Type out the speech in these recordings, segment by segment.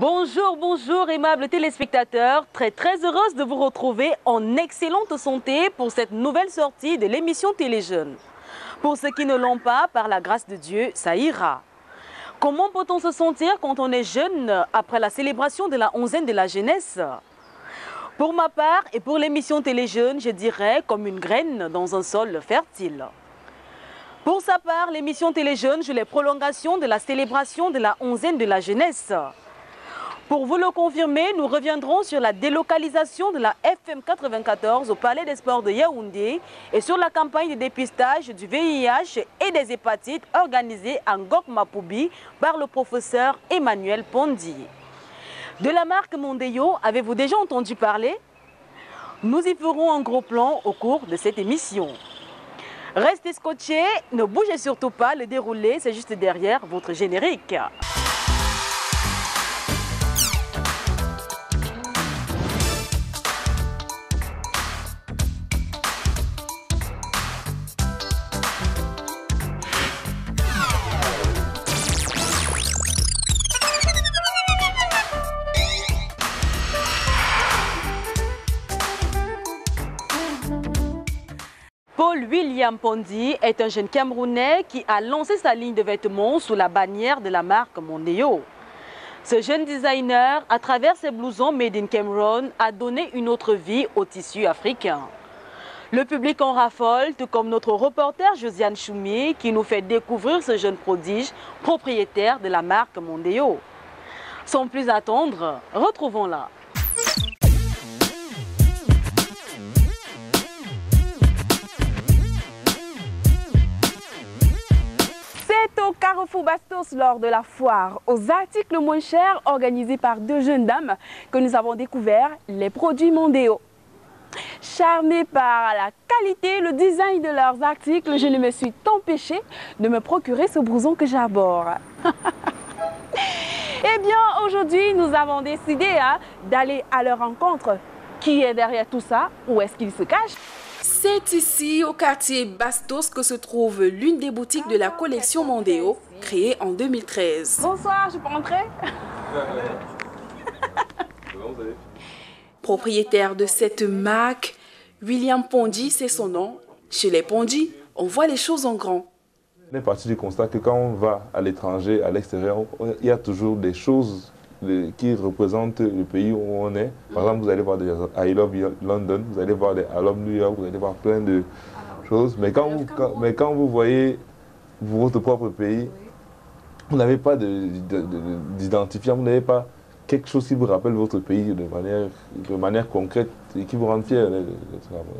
Bonjour, bonjour aimables téléspectateurs, très heureuse de vous retrouver en excellente santé pour cette nouvelle sortie de l'émission Téléjeunes. Pour ceux qui ne l'ont pas, par la grâce de Dieu, ça ira. Comment peut-on se sentir quand on est jeune après la célébration de la 11e de la jeunesse? Pour ma part et pour l'émission Téléjeunes, je dirais comme une graine dans un sol fertile. Pour sa part, l'émission Téléjeunes joue les prolongations de la célébration de la 11e de la jeunesse. Pour vous le confirmer, nous reviendrons sur la délocalisation de la FM 94 au Palais des Sports de Yaoundé et sur la campagne de dépistage du VIH et des hépatites organisée à Ngok Mapoubi par le professeur Emmanuel Pondi. De la marque Mondeo, avez-vous déjà entendu parler? Nous y ferons un gros plan au cours de cette émission. Restez scotchés, ne bougez surtout pas, le déroulé c'est juste derrière votre générique. Paul William Pondi est un jeune Camerounais qui a lancé sa ligne de vêtements sous la bannière de la marque Mondeo. Ce jeune designer, à travers ses blousons made in Cameroun, a donné une autre vie au tissu africain. Le public en raffole, tout comme notre reporter Josiane Choumi qui nous fait découvrir ce jeune prodige propriétaire de la marque Mondeo. Sans plus attendre, retrouvons-la. C'est au Carrefour Bastos lors de la foire aux articles moins chers organisée par deux jeunes dames que nous avons découvert les produits Mondeo. Charmée par la qualité, le design de leurs articles, je ne me suis empêchée de me procurer ce blouson que j'arbore. Eh bien, aujourd'hui, nous avons décidé d'aller à leur rencontre. Qui est derrière tout ça? Où est-ce qu'ils se cachent? C'est ici, au quartier Bastos, que se trouve l'une des boutiques de la collection Mondeo, créée en 2013. Bonsoir, je peux entrer? Propriétaire de cette marque, William Pondi, c'est son nom. Chez les Pondi, on voit les choses en grand. On est parti du constat que quand on va à l'étranger, à l'extérieur, il y a toujours des choses qui représentent le pays où on est. Par exemple, vous allez voir des I Love London, vous allez voir des I Love New York, vous allez voir plein de choses. Mais quand vous voyez votre propre pays, vous n'avez pas d'identifiant, vous n'avez pas quelque chose qui vous rappelle votre pays de manière concrète et qui vous rend fier.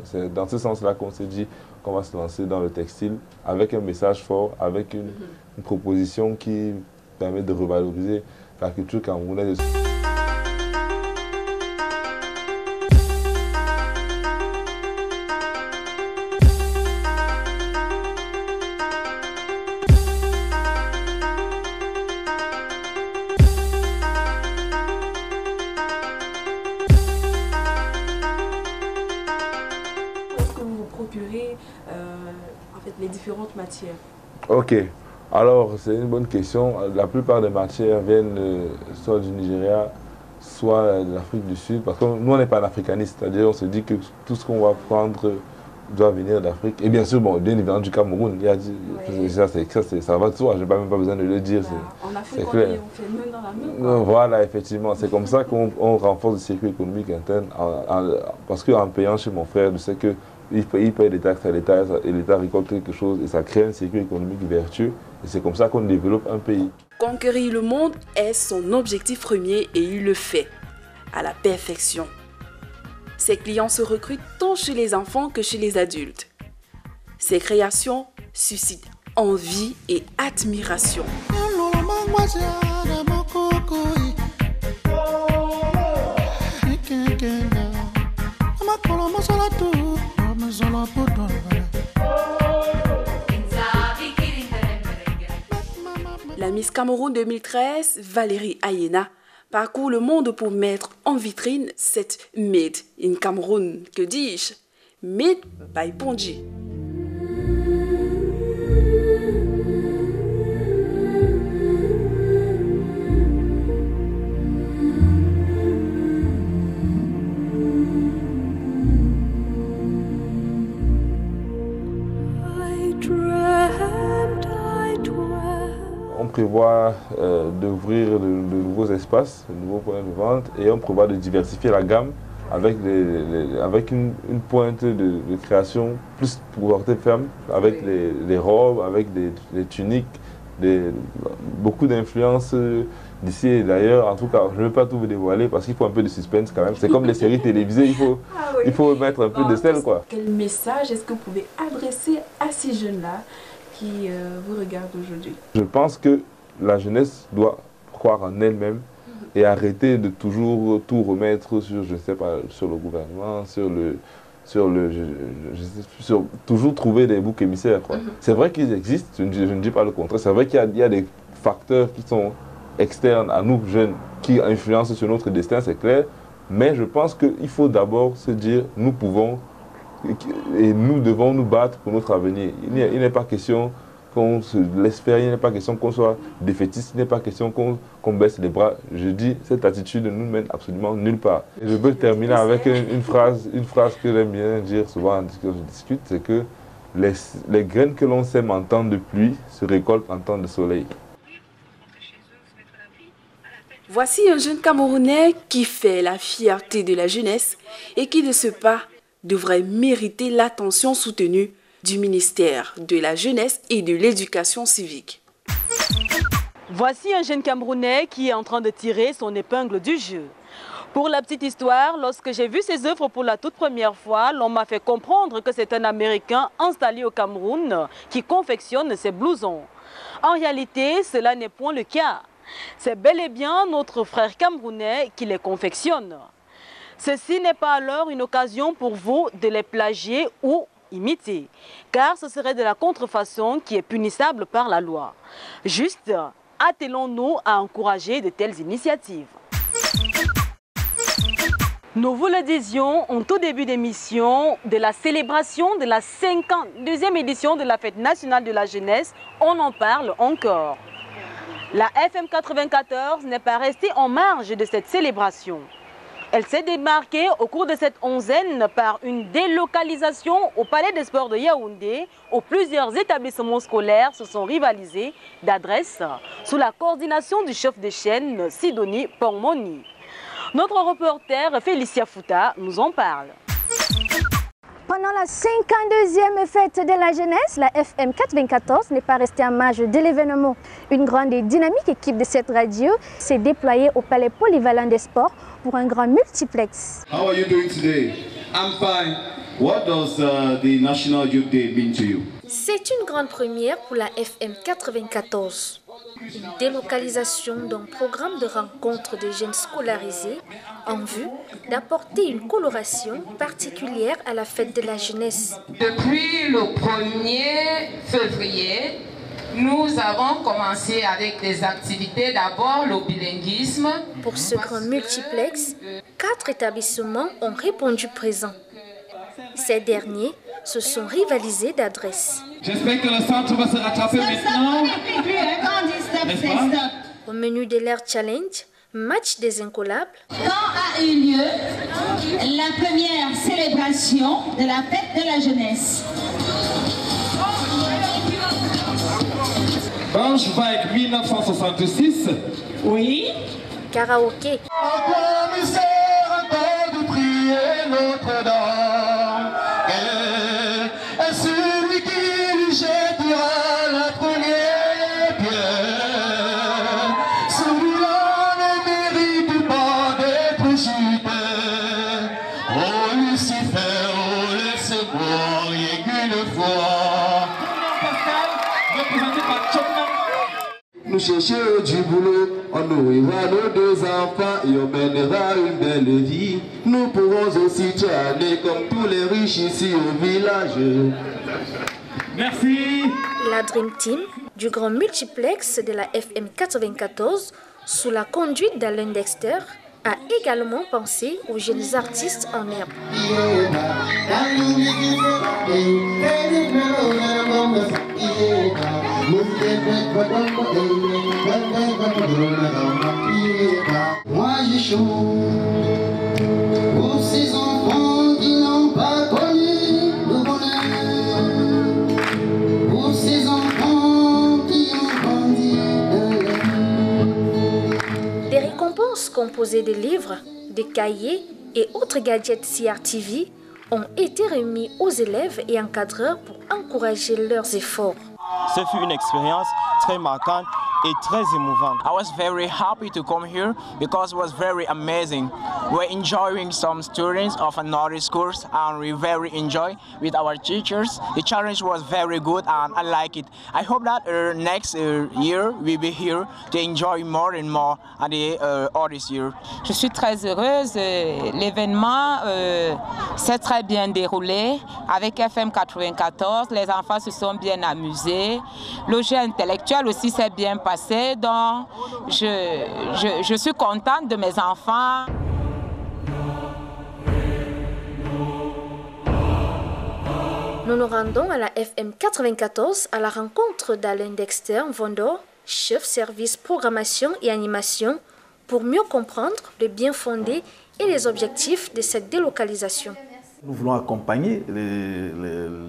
C'est dans ce sens-là qu'on s'est dit qu'on va se lancer dans le textile avec un message fort, avec une proposition qui permet de revaloriser la culture camerounaise. Les différentes matières. Ok, alors c'est une bonne question. La plupart des matières viennent soit du Nigeria, soit de l'Afrique du Sud, parce que nous on n'est pas africaniste, c'est-à-dire on se dit que tout ce qu'on va prendre doit venir d'Afrique. Et bien sûr, bon, bien évidemment du Cameroun, ça va de soi, je n'ai même pas besoin de le dire. En Afrique, on fait main dans la main. Voilà, effectivement, c'est comme ça qu'on renforce le circuit économique interne, parce qu'en payant chez mon frère, je sais que il paye des taxes à l'État et l'État récolte quelque chose et ça crée un circuit économique vertueux et c'est comme ça qu'on développe un pays. Conquérir le monde est son objectif premier et il le fait à la perfection. Ses clients se recrutent tant chez les enfants que chez les adultes. Ses créations suscitent envie et admiration. La Miss Cameroun 2013, Valérie Ayena, parcourt le monde pour mettre en vitrine cette Made in Cameroun, que dis-je, Made by Pondi. on prévoit d'ouvrir de nouveaux espaces, de nouveaux points de vente et on prévoit de diversifier la gamme avec, avec une pointe de création plus pour porter femme, avec les robes, avec les tuniques, beaucoup d'influences d'ici et d'ailleurs. En tout cas, je ne veux pas tout vous dévoiler parce qu'il faut un peu de suspense quand même. C'est comme les séries télévisées, il faut mettre un peu de sel, quoi. Quel message est-ce que vous pouvez adresser à ces jeunes-là qui vous regardent aujourd'hui? Je pense que la jeunesse doit croire en elle-même et arrêter de toujours tout remettre sur, je sais pas, sur le gouvernement, sur toujours trouver des boucs émissaires. C'est vrai qu'ils existent, je ne dis pas le contraire. C'est vrai qu'il y a des facteurs qui sont externes à nous jeunes qui influencent sur notre destin, c'est clair. Mais je pense qu'il faut d'abord se dire, nous pouvons et nous devons nous battre pour notre avenir. Il n'est pas question qu'on se laisse faire, il n'est pas question qu'on soit défaitiste, il n'est pas question qu'on baisse les bras. Je dis, cette attitude ne nous mène absolument nulle part. Et je veux terminer avec une phrase que j'aime bien dire souvent quand je discute, c'est que les graines que l'on sème en temps de pluie se récoltent en temps de soleil. Voici un jeune Camerounais qui fait la fierté de la jeunesse et qui, de ce pas, devrait mériter l'attention soutenue du ministère de la Jeunesse et de l'Éducation civique. Voici un jeune Camerounais qui est en train de tirer son épingle du jeu. Pour la petite histoire, lorsque j'ai vu ses œuvres pour la toute première fois, l'on m'a fait comprendre que c'est un Américain installé au Cameroun qui confectionne ses blousons. En réalité, cela n'est point le cas. C'est bel et bien notre frère camerounais qui les confectionne. Ceci n'est pas alors une occasion pour vous de les plagier ou imiter, car ce serait de la contrefaçon qui est punissable par la loi. Juste, attelons-nous à encourager de telles initiatives. Nous vous le disions en tout début d'émission, de la célébration de la 52e édition de la Fête nationale de la jeunesse, on en parle encore. La FM 94 n'est pas restée en marge de cette célébration. Elle s'est démarquée au cours de cette onzaine par une délocalisation au Palais des Sports de Yaoundé, où plusieurs établissements scolaires se sont rivalisés d'adresses sous la coordination du chef de chaîne Sidonie Pormoni. Notre reporter Félicia Fouta nous en parle. Pendant la 52e fête de la jeunesse, la FM 94 n'est pas restée en marge de l'événement. Une grande et dynamique équipe de cette radio s'est déployée au Palais Polyvalent des Sports pour un grand multiplex. How are you doing today? I'm fine. What does the National Youth Day mean to you? C'est une grande première pour la FM 94. Une délocalisation d'un programme de rencontre de jeunes scolarisés en vue d'apporter une coloration particulière à la fête de la jeunesse. Depuis le 1er février, nous avons commencé avec des activités, d'abord le bilinguisme. Pour ce grand multiplex, 4 établissements ont répondu présent. Ces derniers se sont rivalisés d'adresses. J'espère que le centre va se rattraper maintenant. Au menu de l'Air Challenge, match des incollables. Quand a eu lieu la première célébration de la fête de la jeunesse? Banche Vibe 1966. Oui. Karaoké. Nous cherchons du boulot, on nourrira nos 2 enfants et on mènera une belle vie. Nous pourrons aussi travailler comme tous les riches ici au village. Merci. La Dream Team du grand multiplex de la FM 94, sous la conduite d'Alain Dexter, a également pensé aux jeunes artistes en herbe. Moi j'ai chaud pour ces enfants qui n'ont pas connu le bonheur, pour ces enfants qui ont grandi séquences composées de livres, de cahiers et autres gadgets CRTV ont été remis aux élèves et encadreurs pour encourager leurs efforts. Ce fut une expérience très marquante et très émouvante. I was very happy to come here because it was very amazing. We're enjoying some students of another schools and we very enjoy with our teachers. The challenge was very good and I like it. I hope that next year we'll be here to enjoy more and more at the other year. Je suis très heureuse. L'événement s'est très bien déroulé avec FM 94. Les enfants se sont bien amusés. Le jeu intellectuel aussi s'est bien passé. Donc, je suis contente de mes enfants. Nous nous rendons à la FM 94 à la rencontre d'Alain Dexter Vondor, chef service programmation et animation, pour mieux comprendre le bien fondé et les objectifs de cette délocalisation. Nous voulons accompagner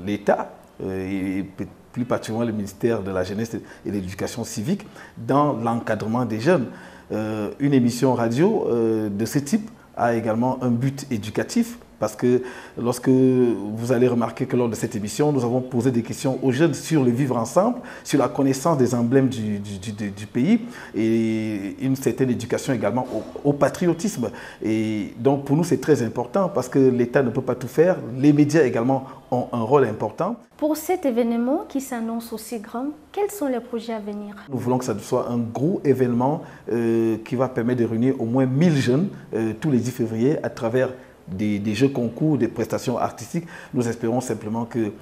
l'État et plus particulièrement le ministère de la Jeunesse et de l'Éducation civique dans l'encadrement des jeunes. Une émission radio de ce type a également un but éducatif parce que lorsque vous allez remarquer que lors de cette émission, nous avons posé des questions aux jeunes sur le vivre ensemble, sur la connaissance des emblèmes du pays et une certaine éducation également au patriotisme. Et donc pour nous, c'est très important parce que l'État ne peut pas tout faire. Les médias également ont un rôle important. Pour cet événement qui s'annonce aussi grand, quels sont les projets à venir? Nous voulons que ça soit un gros événement qui va permettre de réunir au moins 1000 jeunes tous les 10 février à travers des jeux concours, des prestations artistiques. Nous espérons simplement que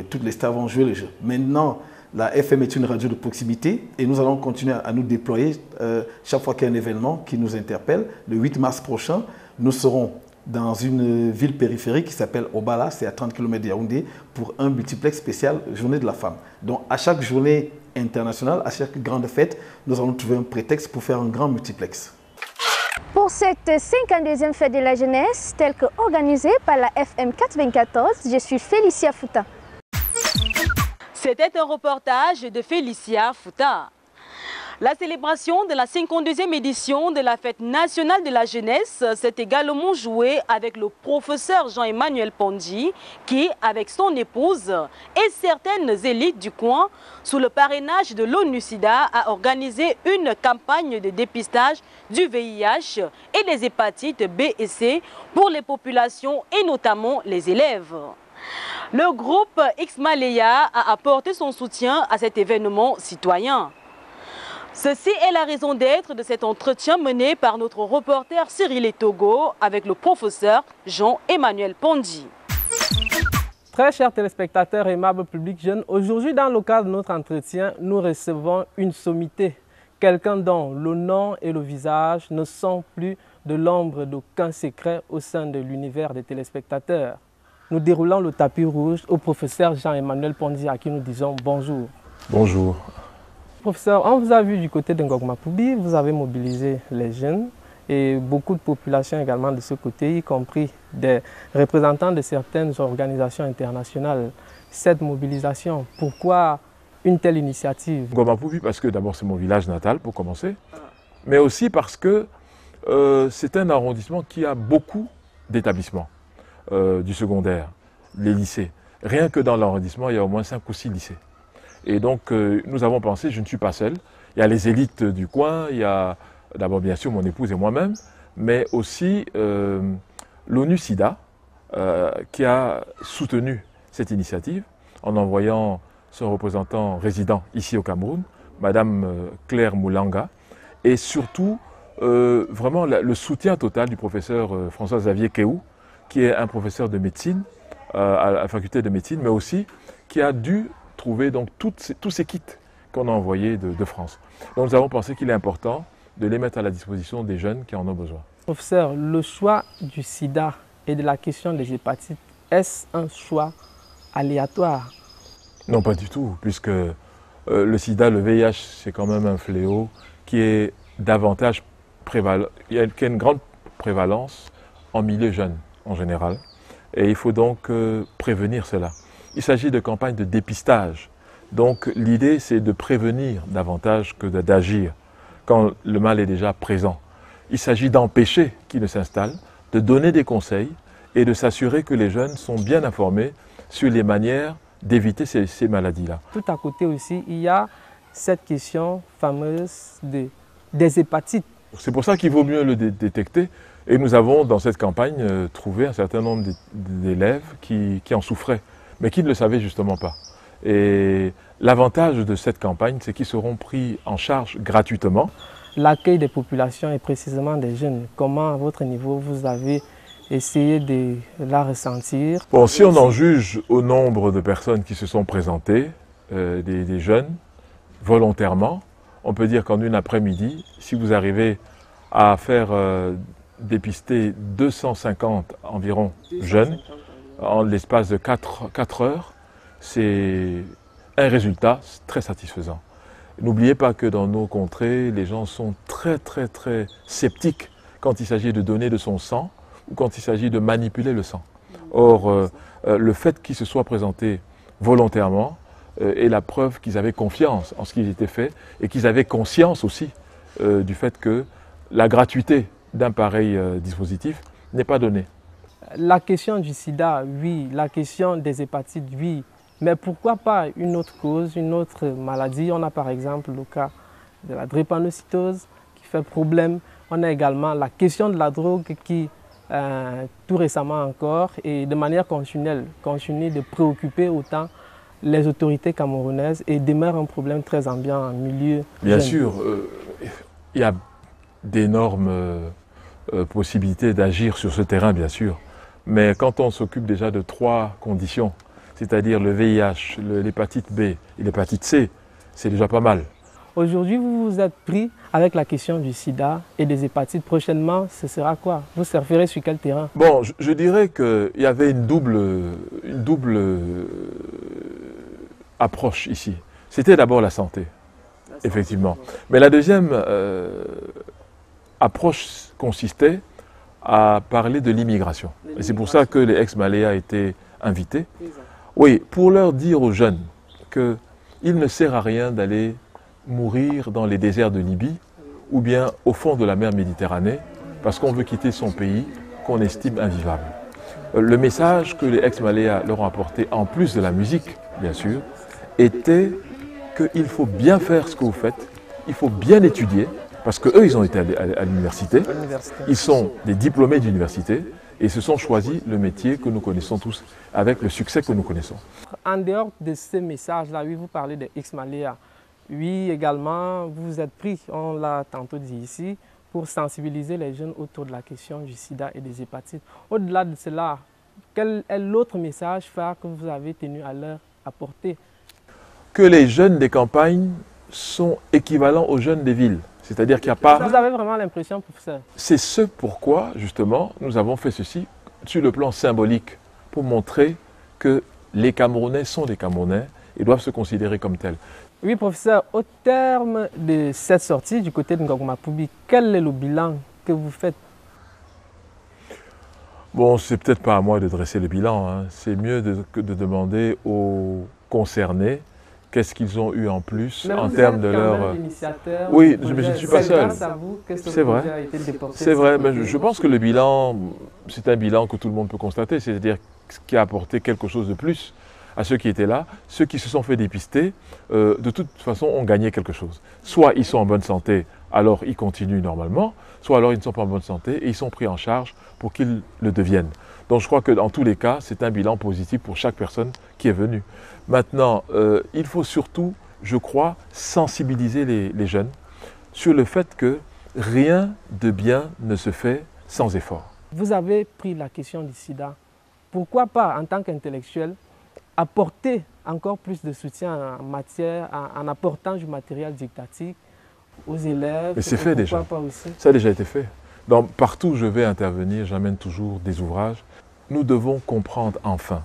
toutes les stars vont jouer le jeu. Maintenant, la FM est une radio de proximité et nous allons continuer à nous déployer chaque fois qu'il y a un événement qui nous interpelle. Le 8 mars prochain, nous serons dans une ville périphérique qui s'appelle Obala, c'est à 30 km de Yaoundé, pour un multiplex spécial Journée de la femme. Donc à chaque journée internationale, à chaque grande fête, nous allons trouver un prétexte pour faire un grand multiplex. Pour cette 52e fête de la jeunesse, telle qu'organisée par la FM 94, je suis Félicia Fouta. C'était un reportage de Félicia Fouta. La célébration de la 52e édition de la Fête nationale de la jeunesse s'est également jouée avec le professeur Jean-Emmanuel Pondi qui, avec son épouse et certaines élites du coin, sous le parrainage de l'ONU-SIDA, a organisé une campagne de dépistage du VIH et des hépatites B et C pour les populations et notamment les élèves. Le groupe X-Malaya a apporté son soutien à cet événement citoyen. Ceci est la raison d'être de cet entretien mené par notre reporter Cyril Etogo avec le professeur Jean-Emmanuel Pondi. Très chers téléspectateurs et aimables public jeune, aujourd'hui dans le cadre de notre entretien, nous recevons une sommité, quelqu'un dont le nom et le visage ne sont plus de l'ombre d'aucun secret au sein de l'univers des téléspectateurs. Nous déroulons le tapis rouge au professeur Jean-Emmanuel Pondi à qui nous disons bonjour. Bonjour. Professeur, on vous a vu du côté de Ngok-Mapoubi, vous avez mobilisé les jeunes et beaucoup de populations également de ce côté, y compris des représentants de certaines organisations internationales. Cette mobilisation, pourquoi une telle initiative? Ngok-Mapoubi parce que d'abord c'est mon village natal pour commencer, mais aussi parce que c'est un arrondissement qui a beaucoup d'établissements du secondaire, les lycées. Rien que dans l'arrondissement, il y a au moins 5 ou 6 lycées. Et donc, nous avons pensé, je ne suis pas seul, il y a les élites du coin, il y a d'abord bien sûr mon épouse et moi-même, mais aussi l'ONU-SIDA qui a soutenu cette initiative en envoyant son représentant résident ici au Cameroun, Madame Claire Moulanga, et surtout vraiment le soutien total du professeur François-Xavier Kéhou, qui est un professeur de médecine à la faculté de médecine, mais aussi qui a dû trouver donc tous ces kits qu'on a envoyés de France. Donc nous avons pensé qu'il est important de les mettre à la disposition des jeunes qui en ont besoin. Professeur, le choix du sida et de la question des hépatites, est-ce un choix aléatoire? Non, pas du tout, puisque le sida, le VIH, c'est quand même un fléau qui est davantage prévalent, qui a une grande prévalence en milieu jeune en général. Et il faut donc prévenir cela. Il s'agit de campagnes de dépistage. Donc l'idée, c'est de prévenir davantage que d'agir quand le mal est déjà présent. Il s'agit d'empêcher qu'ils ne s'installent, de donner des conseils et de s'assurer que les jeunes sont bien informés sur les manières d'éviter ces maladies-là. Tout à côté aussi, il y a cette question fameuse des hépatites. C'est pour ça qu'il vaut mieux le détecter. Et nous avons, dans cette campagne, trouvé un certain nombre d'élèves qui en souffraient, mais qui ne le savaient justement pas. Et l'avantage de cette campagne, c'est qu'ils seront pris en charge gratuitement. L'accueil des populations et précisément des jeunes, comment à votre niveau vous avez essayé de la ressentir? Bon, si on en juge au nombre de personnes qui se sont présentées, des jeunes, volontairement, on peut dire qu'en une après-midi, si vous arrivez à faire dépister 250 environ jeunes en l'espace de 4 heures, c'est un résultat très satisfaisant. N'oubliez pas que dans nos contrées, les gens sont très sceptiques quand il s'agit de donner de son sang ou quand il s'agit de manipuler le sang. Or, le fait qu'ils se soient présentés volontairement est la preuve qu'ils avaient confiance en ce qui était fait et qu'ils avaient conscience aussi du fait que la gratuité d'un pareil dispositif n'est pas donnée. La question du sida, oui. La question des hépatites, oui. Mais pourquoi pas une autre cause, une autre maladie? On a par exemple le cas de la drépanocytose qui fait problème. On a également la question de la drogue qui, tout récemment encore, et de manière continuelle, continue de préoccuper autant les autorités camerounaises et demeure un problème très ambiant en milieu Bien jeune. sûr, il y a d'énormes possibilités d'agir sur ce terrain, bien sûr. Mais quand on s'occupe déjà de 3 conditions, c'est-à-dire le VIH, l'hépatite B et l'hépatite C, c'est déjà pas mal. Aujourd'hui, vous vous êtes pris avec la question du sida et des hépatites. Prochainement, ce sera quoi? Vous surferez sur quel terrain? Bon, je dirais qu'il y avait une double approche ici. C'était d'abord la santé, effectivement. Mais la deuxième approche consistait à parler de l'immigration. Et c'est pour ça que les ex-Maléas étaient invités. Oui, pour leur dire aux jeunes qu'il ne sert à rien d'aller mourir dans les déserts de Libye ou bien au fond de la mer Méditerranée parce qu'on veut quitter son pays qu'on estime invivable. Le message que les ex-Maléas leur ont apporté, en plus de la musique, bien sûr, était qu'il faut bien faire ce que vous faites, il faut bien étudier, parce qu'eux, ils ont été à l'université, ils sont des diplômés d'université et se sont choisis le métier que nous connaissons tous, avec le succès que nous connaissons. En dehors de ces messages-là, oui, vous parlez des ex-Maléas. Oui, également, vous vous êtes pris, on l'a tantôt dit ici, pour sensibiliser les jeunes autour de la question du sida et des hépatites. Au-delà de cela, quel est l'autre message phare que vous avez tenu à leur apporter? Que les jeunes des campagnes sont équivalents aux jeunes des villes. C'est-à-dire qu'il n'y a pas... Vous avez vraiment l'impression, professeur? C'est ce pourquoi, justement, nous avons fait ceci sur le plan symbolique, pour montrer que les Camerounais sont des Camerounais et doivent se considérer comme tels. Oui, professeur, au terme de cette sortie du côté de Ngongoma Poubi, quel est le bilan que vous faites? Bon, c'est peut-être pas à moi de dresser le bilan, hein. C'est mieux de demander aux concernés qu'est-ce qu'ils ont eu en plus en termes de leur... Oui, mais je ne suis pas seul. C'est vrai. C'est vrai, mais je pense que le bilan, c'est un bilan que tout le monde peut constater, c'est-à-dire qui a apporté quelque chose de plus à ceux qui étaient là. Ceux qui se sont fait dépister, de toute façon, ont gagné quelque chose. Soit ils sont en bonne santé, alors ils continuent normalement, soit alors ils ne sont pas en bonne santé et ils sont pris en charge pour qu'ils le deviennent. Donc je crois que dans tous les cas, c'est un bilan positif pour chaque personne qui est venue. Maintenant, il faut surtout, je crois, sensibiliser les jeunes sur le fait que rien de bien ne se fait sans effort. Vous avez pris la question du sida. Pourquoi pas, en tant qu'intellectuel, apporter encore plus de soutien en matière, en apportant du matériel didactique aux élèves? Mais c'est fait déjà. Ça a déjà été fait. Donc, partout où je vais intervenir, j'amène toujours des ouvrages. Nous devons comprendre enfin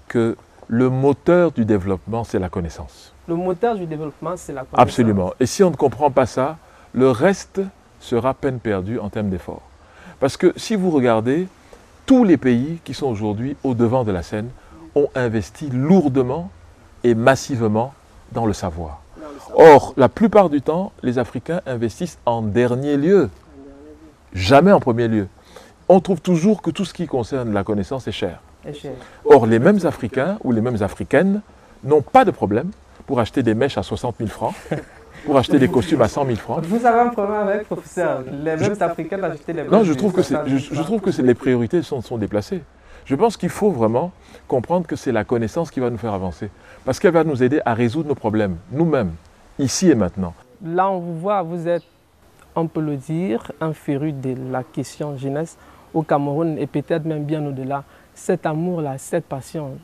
que le moteur du développement, c'est la connaissance. Le moteur du développement, c'est la connaissance. Absolument. Et si on ne comprend pas ça, le reste sera peine perdue en termes d'effort. Parce que si vous regardez, tous les pays qui sont aujourd'hui au devant de la scène ont investi lourdement et massivement dans le savoir. Or, la plupart du temps, les Africains investissent en dernier lieu. jamais en premier lieu. On trouve toujours que tout ce qui concerne la connaissance est cher. cher. Or, les mêmes Africains ou les mêmes Africaines n'ont pas de problème pour acheter des mèches à 60 000 francs, pour acheter des costumes à 100 000 francs. Vous avez un problème avec, professeur, les mêmes Africains achetaient les mèches. Non, je trouve que les priorités sont déplacées. Je pense qu'il faut vraiment comprendre que c'est la connaissance qui va nous faire avancer. Parce qu'elle va nous aider à résoudre nos problèmes, nous-mêmes, ici et maintenant. Là, on vous voit, vous êtes, on peut le dire, un féru de la question jeunesse au Cameroun et peut-être même bien au-delà. Cet amour-là, cette passion.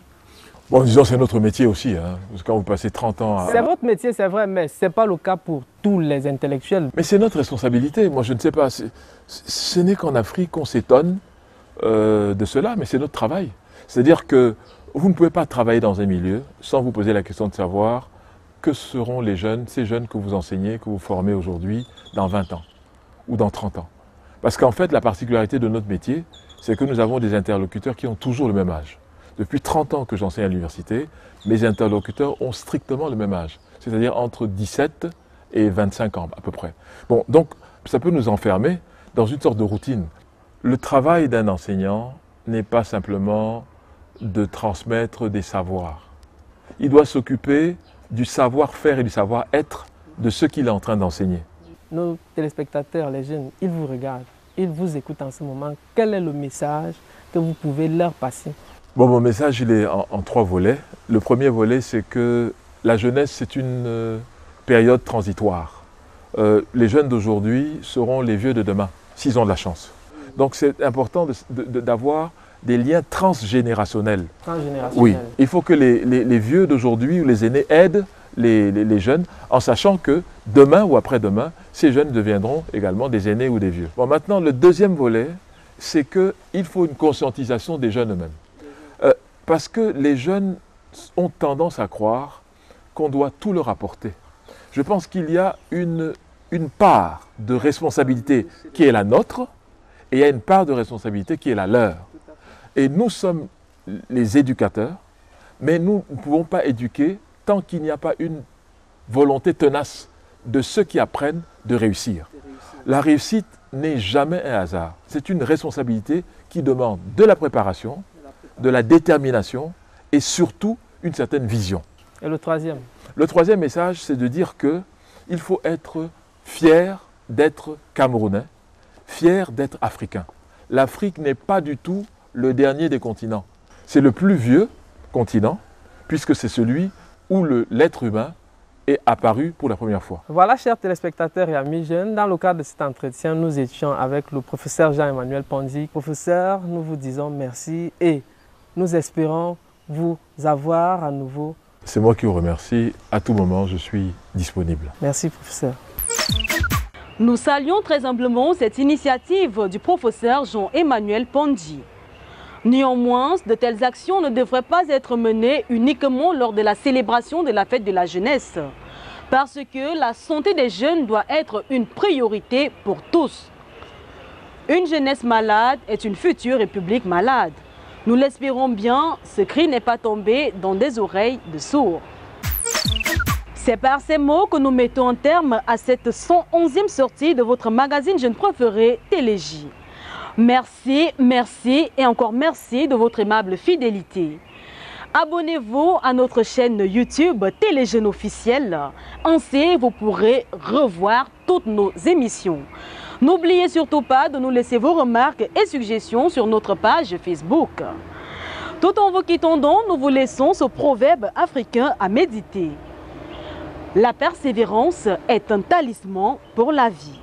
Bon, disons, c'est notre métier aussi. Hein, parce que quand vous passez 30 ans à... C'est votre métier, c'est vrai, mais ce n'est pas le cas pour tous les intellectuels. Mais c'est notre responsabilité. Moi, je ne sais pas. Ce n'est qu'en Afrique qu'on s'étonne de cela, mais c'est notre travail. C'est-à-dire que vous ne pouvez pas travailler dans un milieu sans vous poser la question de savoir que seront les jeunes, ces jeunes que vous enseignez, que vous formez aujourd'hui, dans 20 ans ou dans 30 ans. Parce qu'en fait, la particularité de notre métier, c'est que nous avons des interlocuteurs qui ont toujours le même âge. Depuis 30 ans que j'enseigne à l'université, mes interlocuteurs ont strictement le même âge, c'est-à-dire entre 17 et 25 ans à peu près. Bon, donc ça peut nous enfermer dans une sorte de routine. Le travail d'un enseignant n'est pas simplement de transmettre des savoirs. Il doit s'occuper du savoir-faire et du savoir-être de ceux qu'il est en train d'enseigner. Nos téléspectateurs, les jeunes, ils vous regardent, ils vous écoutent en ce moment. Quel est le message que vous pouvez leur passer? Bon, mon message, il est en 3 volets. Le premier volet, c'est que la jeunesse, c'est une période transitoire. Les jeunes d'aujourd'hui seront les vieux de demain, s'ils ont de la chance. Donc c'est important d'avoir des liens transgénérationnels. Transgénérationnels. Oui, il faut que les vieux d'aujourd'hui ou les aînés aident les jeunes en sachant que demain ou après-demain, ces jeunes deviendront également des aînés ou des vieux. Bon, maintenant, le deuxième volet, c'est qu'il faut une conscientisation des jeunes eux-mêmes. Parce que les jeunes ont tendance à croire qu'on doit tout leur apporter. Je pense qu'il y a une part de responsabilité qui est la nôtre et il y a une part de responsabilité qui est la leur. Et nous sommes les éducateurs, mais nous ne pouvons pas éduquer tant qu'il n'y a pas une volonté tenace de ceux qui apprennent de réussir. La réussite n'est jamais un hasard. C'est une responsabilité qui demande de la préparation, de la détermination et surtout une certaine vision. Et le troisième? Le troisième message, c'est de dire qu'il faut être fier d'être Camerounais, fier d'être Africain. L'Afrique n'est pas du tout le dernier des continents. C'est le plus vieux continent, puisque c'est celui où l'être humain est apparu pour la première fois. Voilà, chers téléspectateurs et amis jeunes, dans le cadre de cet entretien, nous étions avec le professeur Jean-Emmanuel Pondi. Professeur, nous vous disons merci et nous espérons vous avoir à nouveau. C'est moi qui vous remercie. À tout moment, je suis disponible. Merci, professeur. Nous saluons très humblement cette initiative du professeur Jean-Emmanuel Pondi. Néanmoins, de telles actions ne devraient pas être menées uniquement lors de la célébration de la fête de la jeunesse, parce que la santé des jeunes doit être une priorité pour tous. Une jeunesse malade est une future république malade. Nous l'espérons bien, ce cri n'est pas tombé dans des oreilles de sourds. C'est par ces mots que nous mettons un terme à cette 111e sortie de votre magazine jeune préféré, TéléJ. Merci, merci et encore merci de votre aimable fidélité. Abonnez-vous à notre chaîne YouTube TéléJeunes officielle. Ainsi, vous pourrez revoir toutes nos émissions. N'oubliez surtout pas de nous laisser vos remarques et suggestions sur notre page Facebook. Tout en vous quittant donc, nous vous laissons ce proverbe africain à méditer. La persévérance est un talisman pour la vie.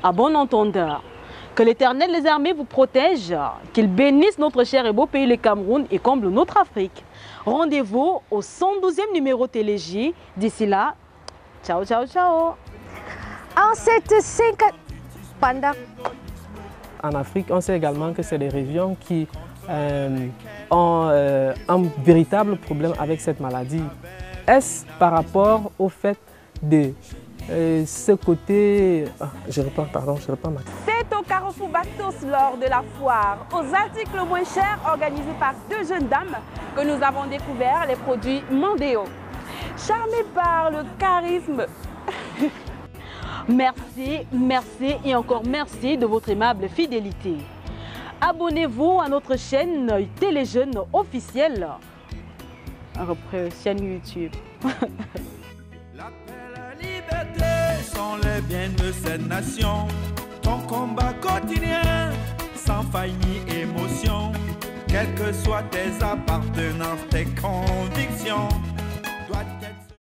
À bon entendeur. Que l'Éternel des armées vous protège, qu'il bénisse notre cher et beau pays le Cameroun et comble notre Afrique. Rendez-vous au 112e numéro TéléJ. D'ici là, ciao, ciao, ciao. En cette 50... En Afrique, on sait également que c'est des régions qui ont un véritable problème avec cette maladie. Est-ce par rapport au fait de ce côté... je reprends ma... C'est au Carrefour Bastos lors de la foire aux articles moins chers organisés par 2 jeunes dames que nous avons découvert les produits Mondeo. Charmés par le charisme... Merci, merci et encore merci de votre aimable fidélité. Abonnez-vous à notre chaîne Téléjeunes officielle. Après, chaîne YouTube. La paix, la liberté sont les biens de cette nation. Ton combat quotidien, sans faille ni émotion. Quelles que soient tes appartenances, tes convictions.